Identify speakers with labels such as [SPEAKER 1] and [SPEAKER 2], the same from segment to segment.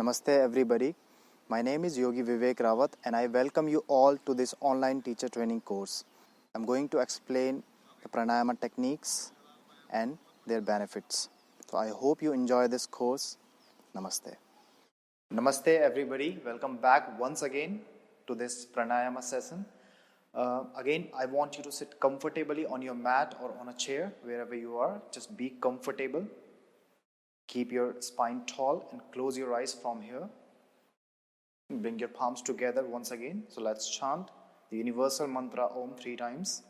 [SPEAKER 1] Namaste everybody. My name is Yogi Vivek Rawat and I welcome you all to this online teacher training course. I'm going to explain the pranayama techniques and their benefits. So I hope you enjoy this course. Namaste. Namaste everybody. Welcome back once again to this pranayama session. Again, I want you to sit comfortably on your mat or on a chair, wherever you are. Just be comfortable. Keep your spine tall and close your eyes from here. Bring your palms together once again. So let's chant the universal mantra Om 3 times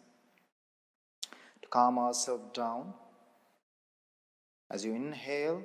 [SPEAKER 1] to calm ourselves down. As you inhale,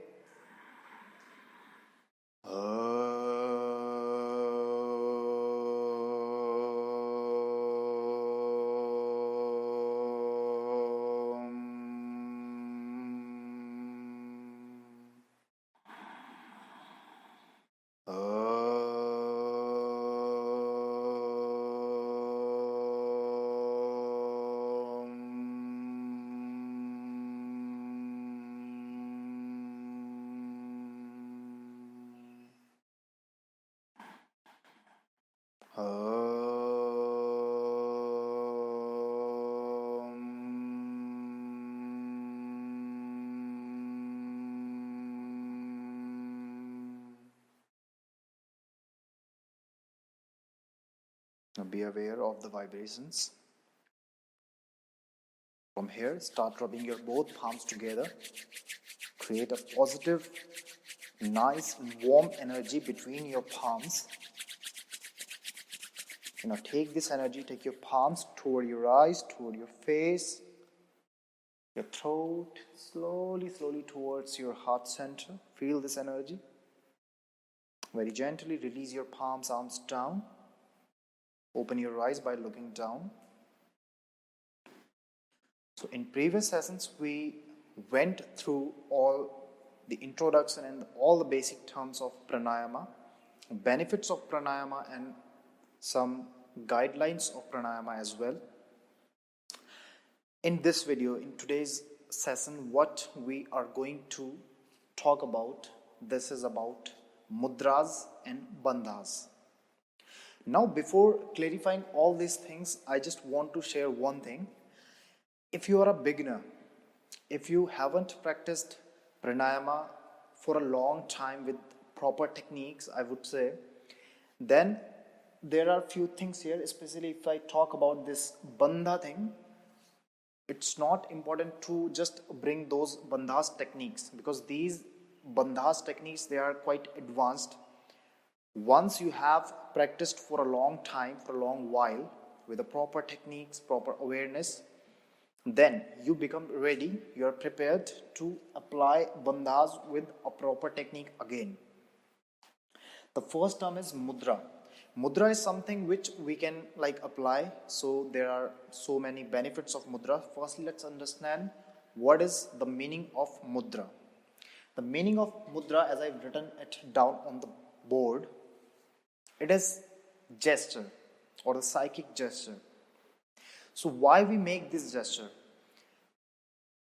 [SPEAKER 1] Now be aware of the vibrations. From here, start rubbing your both palms together. Create a positive, nice, warm energy between your palms. Take this energy, take your palms toward your eyes, toward your face, your throat, slowly towards your heart center. Feel this energy. Very gently release your palms, arms down. Open your eyes by looking down. So in previous sessions, we went through all the introduction and all the basic terms of pranayama, benefits of pranayama and some guidelines of pranayama as well. In this video, in today's session, what we are going to talk about, this is about mudras and bandhas. Now, before clarifying all these things, I just want to share one thing. If you are a beginner, if you haven't practiced pranayama for a long time with proper techniques, I would say, then there are few things here, especially if I talk about this bandha thing. It's not important to just bring those bandhas techniques, because these bandhas techniques, they are quite advanced. Once you have practiced for a long time, for a long while, with the proper techniques, proper awareness, then you become ready, you are prepared to apply bandhas with a proper technique again. The first term is mudra. Mudra is something which we can apply. So there are so many benefits of mudra. Firstly, let's understand what is the meaning of mudra. The meaning of mudra, as I've written it down on the board, it is gesture or the psychic gesture. So why we make this gesture?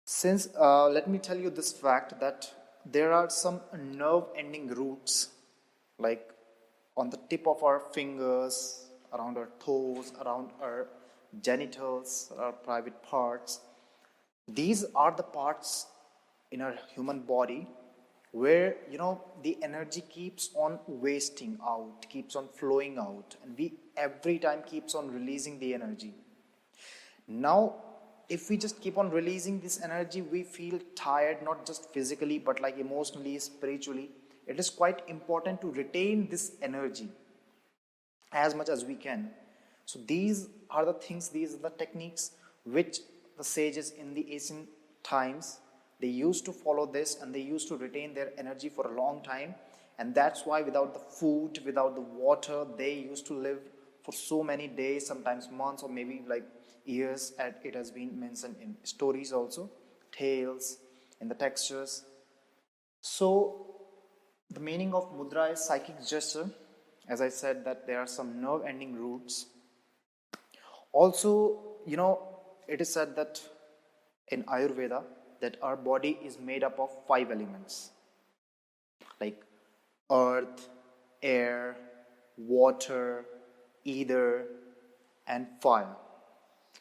[SPEAKER 1] Since let me tell you this fact that there are some nerve ending roots, like on the tip of our fingers, around our toes, around our genitals, our private parts. These are the parts in our human body where the energy keeps on wasting out, keeps on flowing out, and we every time keeps on releasing the energy. Now, if we just keep on releasing this energy, we feel tired, not just physically, but emotionally, spiritually. It is quite important to retain this energy as much as we can. So these are the things, these are the techniques which the sages in the ancient times, they used to follow this, and they used to retain their energy for a long time. And that's why without the food, without the water, they used to live for so many days, sometimes months, or maybe years, and it has been mentioned in stories also, tales, in the textures. So the meaning of mudra is psychic gesture. As I said, that there are some nerve ending roots. Also, it is said that in Ayurveda, that our body is made up of 5 elements, like earth, air, water, ether, and fire.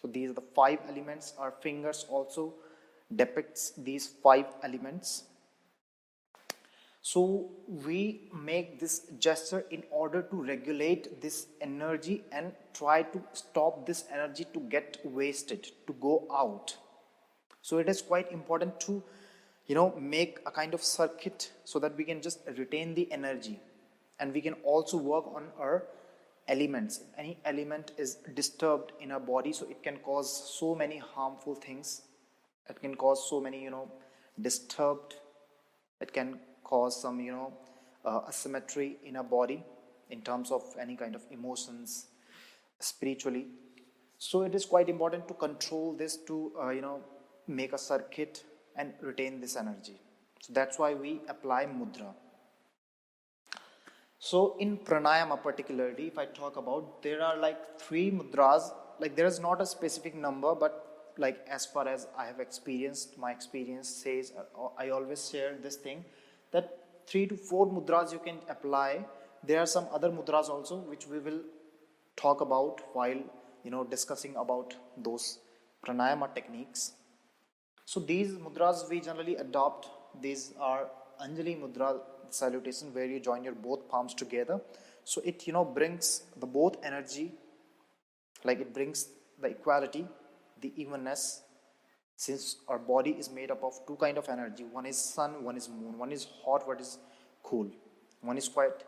[SPEAKER 1] So these are the 5 elements. Our fingers also depicts these 5 elements. So we make this gesture in order to regulate this energy and try to stop this energy to get wasted, to go out. So it is quite important to make a kind of circuit so that we can just retain the energy, and we can also work on our elements. If any element is disturbed in our body, so it can cause so many harmful things. It can cause so many disturbed. It can cause some asymmetry in our body in terms of any kind of emotions spiritually. So it is quite important to control this, to make a circuit and retain this energy. So that's why we apply mudra. So in pranayama particularly, if I talk about, there are like 3 mudras. Like there is not a specific number, but like as far as I have experienced, my experience says, I always share this thing, that 3 to 4 mudras you can apply. There are some other mudras also which we will talk about while discussing about those pranayama techniques. So these mudras we generally adopt. These are Anjali mudra salutation, where you join your both palms together. So it brings the both energy, like it brings the equality, the evenness. Since our body is made up of 2 kind of energy, one is sun, one is moon, one is hot, one is cool, one is quite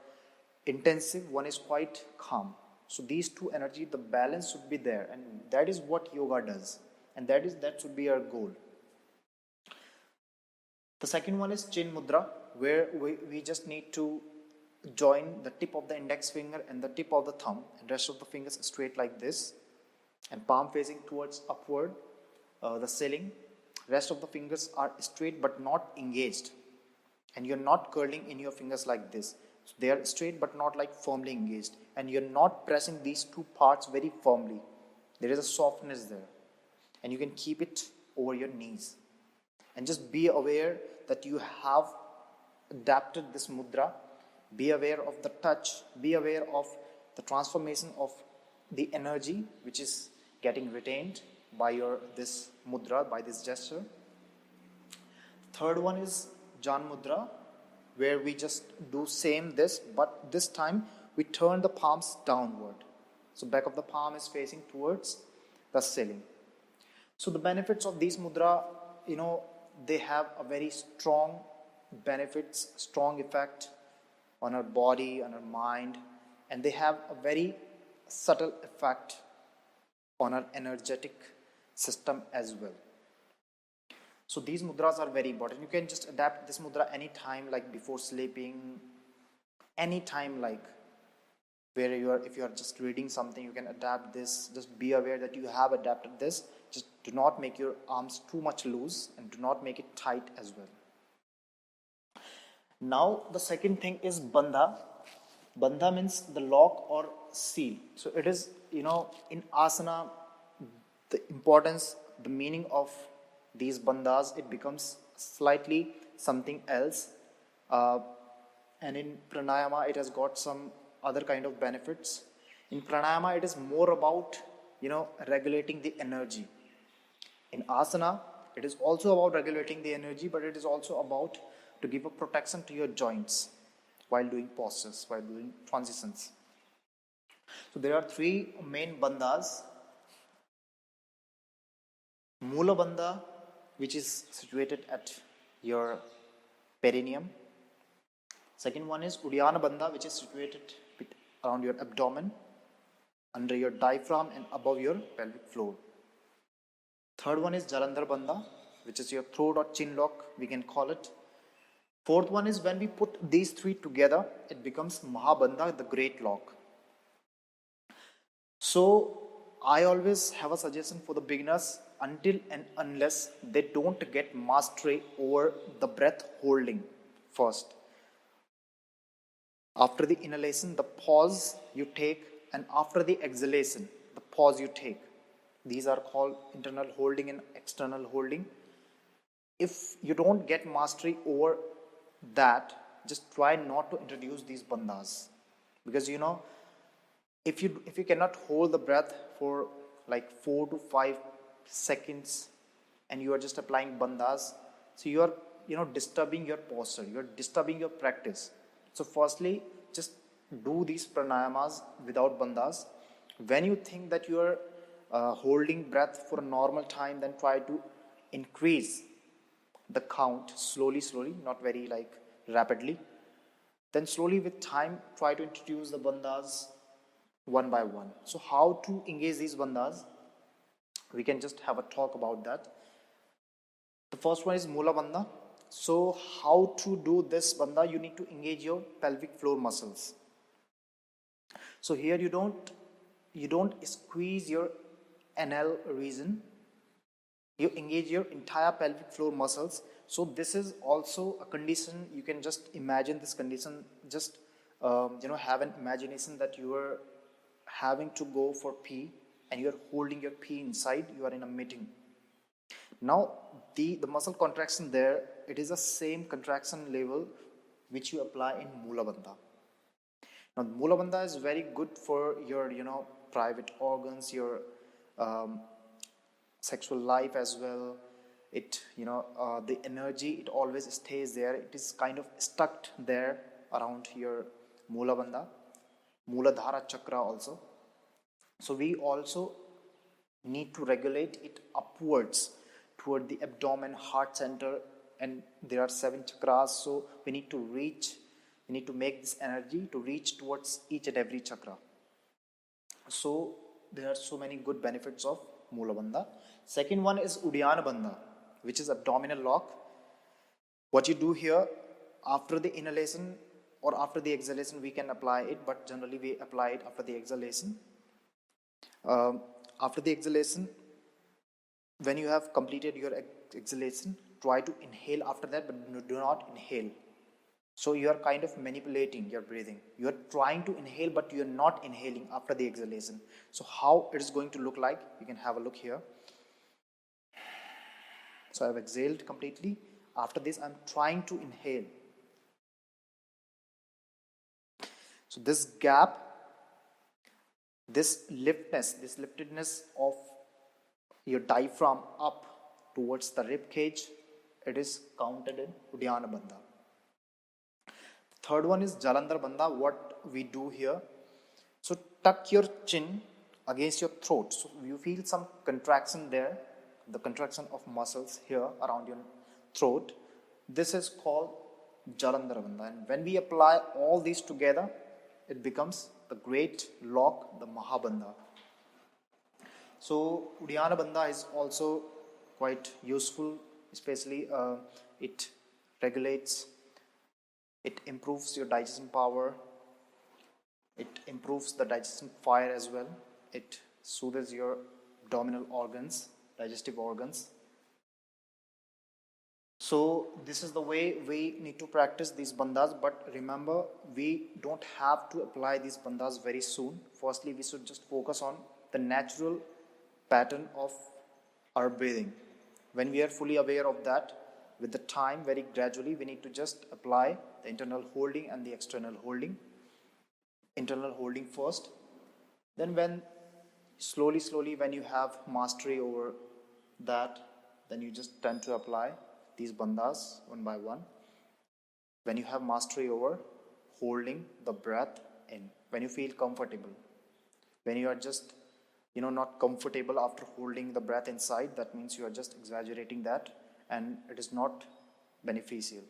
[SPEAKER 1] intensive, one is quite calm. So these 2 energy, the balance should be there, and that is what yoga does, and that should be our goal. The second one is chin mudra, where we just need to join the tip of the index finger and the tip of the thumb, and rest of the fingers straight like this, and palm facing towards upward, the ceiling. Rest of the fingers are straight but not engaged, and you're not curling in your fingers like this. So they are straight but not like firmly engaged, and you're not pressing these 2 parts very firmly. There is a softness there, and you can keep it over your knees. And just be aware that you have adapted this mudra. Be aware of the touch. Be aware of the transformation of the energy which is getting retained by this mudra, by this gesture. Third one is Jan mudra, where we just do same this, but this time we turn the palms downward. So back of the palm is facing towards the ceiling. So the benefits of these mudra, they have a very strong benefits, strong effect on our body, on our mind, and they have a very subtle effect on our energetic system as well. So these mudras are very important. You can just adapt this mudra anytime, like before sleeping, anytime, like where if you are just reading something, you can adapt this. Just be aware that you have adapted this. Just do not make your arms too much loose, and do not make it tight as well. Now the second thing is bandha. Bandha means the lock or seal. So it is, in asana, the importance, the meaning of these bandhas, it becomes slightly something else. And in pranayama, it has got some other kind of benefits. In pranayama, it is more about, regulating the energy. In asana, it is also about regulating the energy, but it is also about to give a protection to your joints while doing postures, while doing transitions. So there are 3 main bandhas. Mula bandha, which is situated at your perineum. Second one is Uddiyana bandha, which is situated around your abdomen, under your diaphragm and above your pelvic floor. Third one is Jalandhar bandha, which is your throat or chin lock, we can call it. Fourth one is when we put these 3 together, it becomes Mahabandha, the great lock. So I always have a suggestion for the beginners, until and unless they don't get mastery over the breath holding first. After the inhalation, the pause you take, and after the exhalation, the pause you take. These are called internal holding and external holding. If you don't get mastery over that, just try not to introduce these bandhas, because if you cannot hold the breath for like 4 to 5 seconds and you are just applying bandhas, so you are disturbing your posture, you are disturbing your practice. So firstly, just do these pranayamas without bandhas. When you think that you are holding breath for a normal time, then try to increase the count slowly, not very like rapidly. Then slowly with time, try to introduce the bandhas one by one. So how to engage these bandhas? We can just have a talk about that. The first one is Mula Bandha. So how to do this bandha? You need to engage your pelvic floor muscles. So here you don't squeeze your anal region. You engage your entire pelvic floor muscles. So this is also a condition. You can just imagine this condition. Just have an imagination that you are having to go for pee and you are holding your pee inside. You are in a meeting. Now the muscle contraction there, it is the same contraction level which you apply in Mula Bandha. Now Mula Bandha is very good for your private organs, your sexual life as well. It the energy, it always stays there. It is kind of stuck there around your Mula Bandha, Muladhara chakra also. So we also need to regulate it upwards toward the abdomen, heart center, and there are 7 chakras. So we need to make this energy to reach towards each and every chakra. So there are so many good benefits of Mula Bandha. Second one is Uddiyana Bandha, which is abdominal lock. What you do here, after the inhalation or after the exhalation, we can apply it, but generally we apply it after the exhalation. After the exhalation, when you have completed your exhalation, try to inhale after that, but do not inhale. So you are kind of manipulating your breathing. You are trying to inhale, but you are not inhaling after the exhalation. So how it is going to look like, you can have a look here. So I have exhaled completely. After this, I am trying to inhale. So this gap, this liftedness of your diaphragm up towards the rib cage, it is counted in Uddiyana Bandha. Third one is Jalandhar Bandha. What we do here, so tuck your chin against your throat. So you feel some contraction there, the contraction of muscles here around your throat. This is called Jalandhar Bandha. And when we apply all these together, it becomes the great lock, the Mahabandha. So Uddiyana Bandha is also quite useful, especially it regulates, it improves your digestion power, it improves the digestion fire as well, it soothes your abdominal organs, digestive organs. So this is the way we need to practice these bandhas, but remember, we don't have to apply these bandhas very soon. Firstly, we should just focus on the natural pattern of our breathing. When we are fully aware of that, with the time, very gradually, we need to just apply the internal holding and the external holding. Internal holding first. Then when slowly, when you have mastery over that, then you just tend to apply these bandhas one by one. When you have mastery over holding the breath in, when you feel comfortable, when you are just not comfortable after holding the breath inside, that means you are just exaggerating that, and it is not beneficial.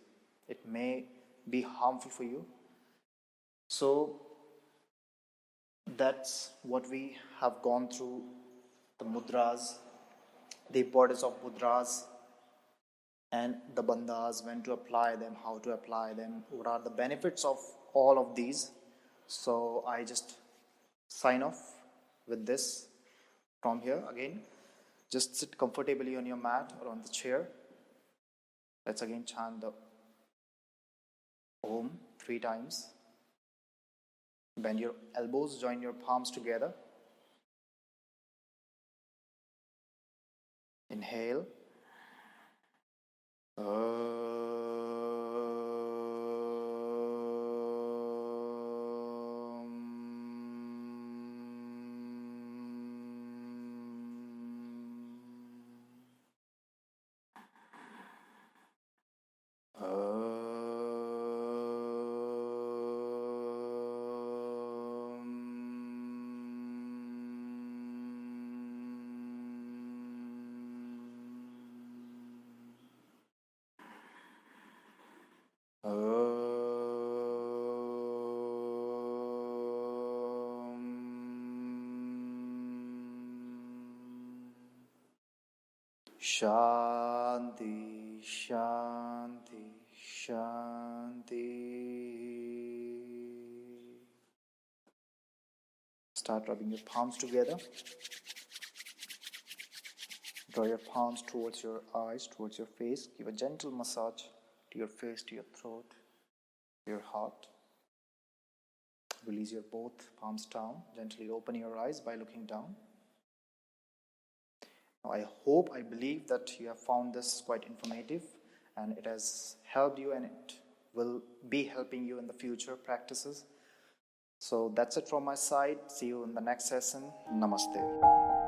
[SPEAKER 1] It may be harmful for you. So that's what we have gone through, the mudras, the importance of mudras, and the bandhas, when to apply them, how to apply them, what are the benefits of all of these. So I just sign off with this from here. Again, just sit comfortably on your mat or on the chair. Let's again chant the Om 3 times. Bend your elbows, join your palms together. Inhale. Shanti, Shanti, Shanti. Start rubbing your palms together. Draw your palms towards your eyes, towards your face. Give a gentle massage to your face, to your throat, to your heart. Release your both palms down. Gently open your eyes by looking down. Now I believe that you have found this quite informative and it has helped you and it will be helping you in the future practices. So that's it from my side. See you in the next session. Namaste.